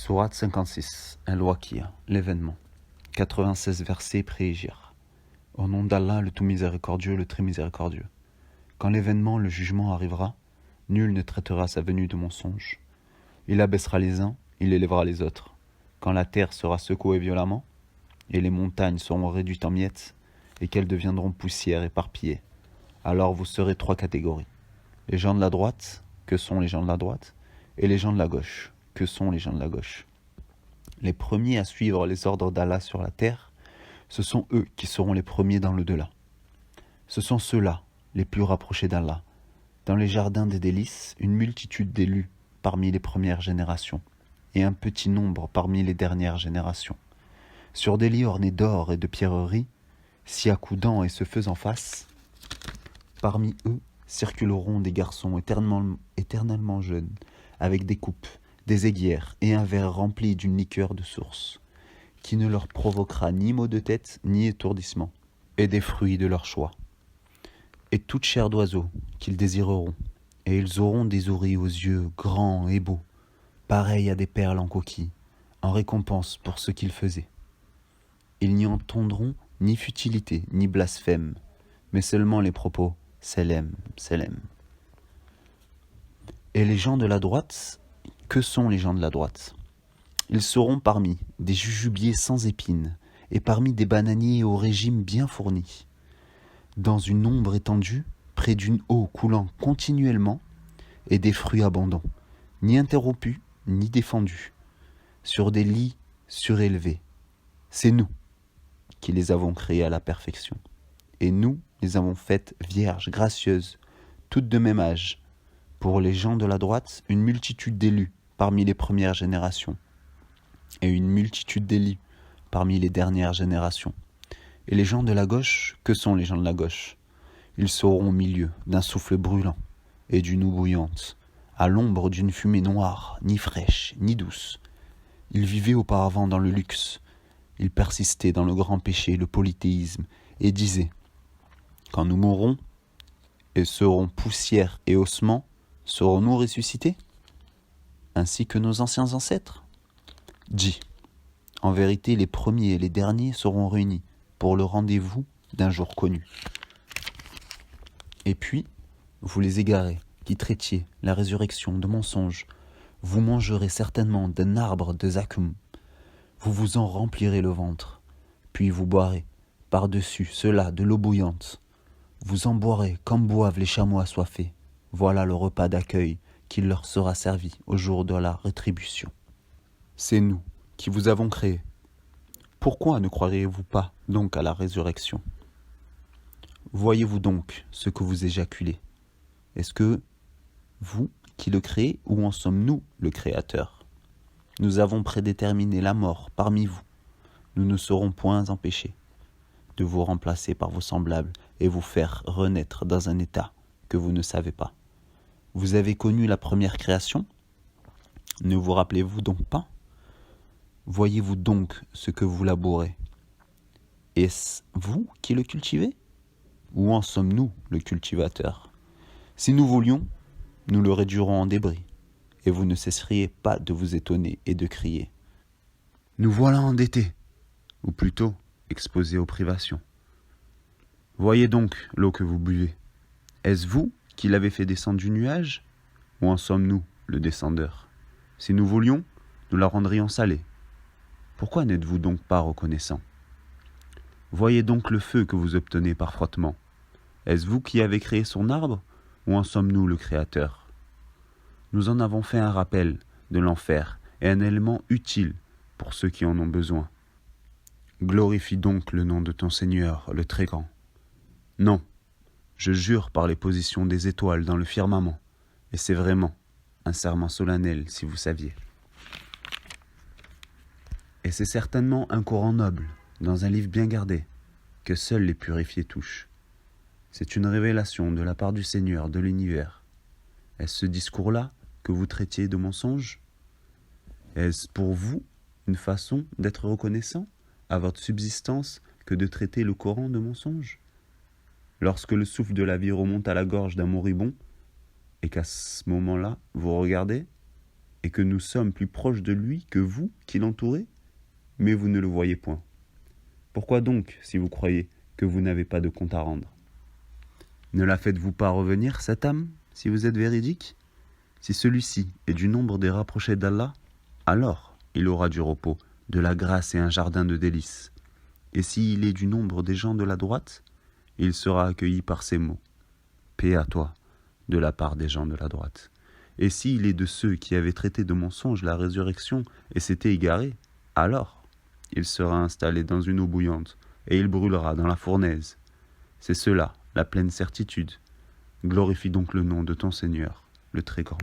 Sourate 56, Al-Waqi'a, l'événement. 96 versets pré-Hégire. Au nom d'Allah, le tout miséricordieux, le très miséricordieux. Quand l'événement, le jugement arrivera, nul ne traitera sa venue de mensonge. Il abaissera les uns, il élèvera les autres. Quand la terre sera secouée violemment, et les montagnes seront réduites en miettes, et qu'elles deviendront poussière éparpillée, alors vous serez trois catégories. Les gens de la droite, que sont les gens de la droite, et les gens de la gauche, que sont les gens de la gauche. Les premiers à suivre les ordres d'Allah sur la terre, ce sont eux qui seront les premiers dans l'au-delà. Ce sont ceux-là, les plus rapprochés d'Allah. Dans les jardins des délices, une multitude d'élus parmi les premières générations, et un petit nombre parmi les dernières générations. Sur des lits ornés d'or et de pierreries, s'y accoudant et se faisant face, parmi eux circuleront des garçons éternellement jeunes, avec des coupes, des aiguières et un verre rempli d'une liqueur de source, qui ne leur provoquera ni maux de tête ni étourdissement, et des fruits de leur choix, et toute chair d'oiseau qu'ils désireront, et ils auront des ouris aux yeux grands et beaux, pareils à des perles en coquille, en récompense pour ce qu'ils faisaient. Ils n'y entendront ni futilité ni blasphème, mais seulement les propos « Selem, Selem ». Et les gens de la droite, que sont les gens de la droite ? Ils seront parmi des jujubiers sans épines et parmi des bananiers au régime bien fourni, dans une ombre étendue, près d'une eau coulant continuellement et des fruits abondants, ni interrompus ni défendus, sur des lits surélevés. C'est nous qui les avons créés à la perfection, et nous les avons faites vierges, gracieuses, toutes de même âge. Pour les gens de la droite, une multitude d'élus parmi les premières générations, et une multitude d'élus parmi les dernières générations. Et les gens de la gauche, que sont les gens de la gauche ? Ils seront au milieu d'un souffle brûlant et d'une eau bouillante, à l'ombre d'une fumée noire, ni fraîche, ni douce. Ils vivaient auparavant dans le luxe, ils persistaient dans le grand péché, le polythéisme, et disaient « Quand nous mourrons et serons poussière et ossements, serons-nous ressuscités, ainsi que nos anciens ancêtres ?» Dis, en vérité, les premiers et les derniers seront réunis pour le rendez-vous d'un jour connu. Et puis, vous les égarés, qui traitiez la résurrection de mensonges, vous mangerez certainement d'un arbre de zakum. Vous vous en remplirez le ventre, puis vous boirez par-dessus cela de l'eau bouillante. Vous en boirez comme boivent les chameaux assoiffés. Voilà le repas d'accueil qui leur sera servi au jour de la rétribution. C'est nous qui vous avons créé. Pourquoi ne croiriez-vous pas donc à la résurrection ? Voyez-vous donc ce que vous éjaculez ? Est-ce que vous qui le créez ou en sommes-nous le Créateur ? Nous avons prédéterminé la mort parmi vous. Nous ne serons point empêchés de vous remplacer par vos semblables et vous faire renaître dans un état que vous ne savez pas. Vous avez connu la première création ? Ne vous rappelez-vous donc pas ? Voyez-vous donc ce que vous labourez ? Est-ce vous qui le cultivez ? Ou en sommes-nous le cultivateur ? Si nous voulions, nous le réduirons en débris, et vous ne cesseriez pas de vous étonner et de crier. Nous voilà endettés, ou plutôt exposés aux privations. Voyez donc l'eau que vous buvez. Est-ce vous qui l'avez fait descendre du nuage, ou en sommes-nous le descendeur ? Si nous voulions, nous la rendrions salée. Pourquoi n'êtes-vous donc pas reconnaissant ? Voyez donc le feu que vous obtenez par frottement. Est-ce vous qui avez créé son arbre, ou en sommes-nous le Créateur ? Nous en avons fait un rappel de l'enfer et un élément utile pour ceux qui en ont besoin. Glorifie donc le nom de ton Seigneur, le Très Grand. Non, je jure par les positions des étoiles dans le firmament, et c'est vraiment un serment solennel si vous saviez. Et c'est certainement un Coran noble, dans un livre bien gardé, que seuls les purifiés touchent. C'est une révélation de la part du Seigneur de l'univers. Est-ce ce discours-là que vous traitiez de mensonge ? Est-ce pour vous une façon d'être reconnaissant à votre subsistance que de traiter le Coran de mensonge ? Lorsque le souffle de la vie remonte à la gorge d'un moribond, et qu'à ce moment-là, vous regardez, et que nous sommes plus proches de lui que vous qui l'entourez, mais vous ne le voyez point. Pourquoi donc, si vous croyez que vous n'avez pas de compte à rendre? Ne la faites-vous pas revenir, cette âme, si vous êtes véridique? Si celui-ci est du nombre des rapprochés d'Allah, alors il aura du repos, de la grâce et un jardin de délices. Et s'il est du nombre des gens de la droite, il sera accueilli par ces mots. Paix à toi, de la part des gens de la droite. Et s'il est de ceux qui avaient traité de mensonge la résurrection et s'étaient égarés, alors il sera installé dans une eau bouillante et il brûlera dans la fournaise. C'est cela, la pleine certitude. Glorifie donc le nom de ton Seigneur, le Très Grand.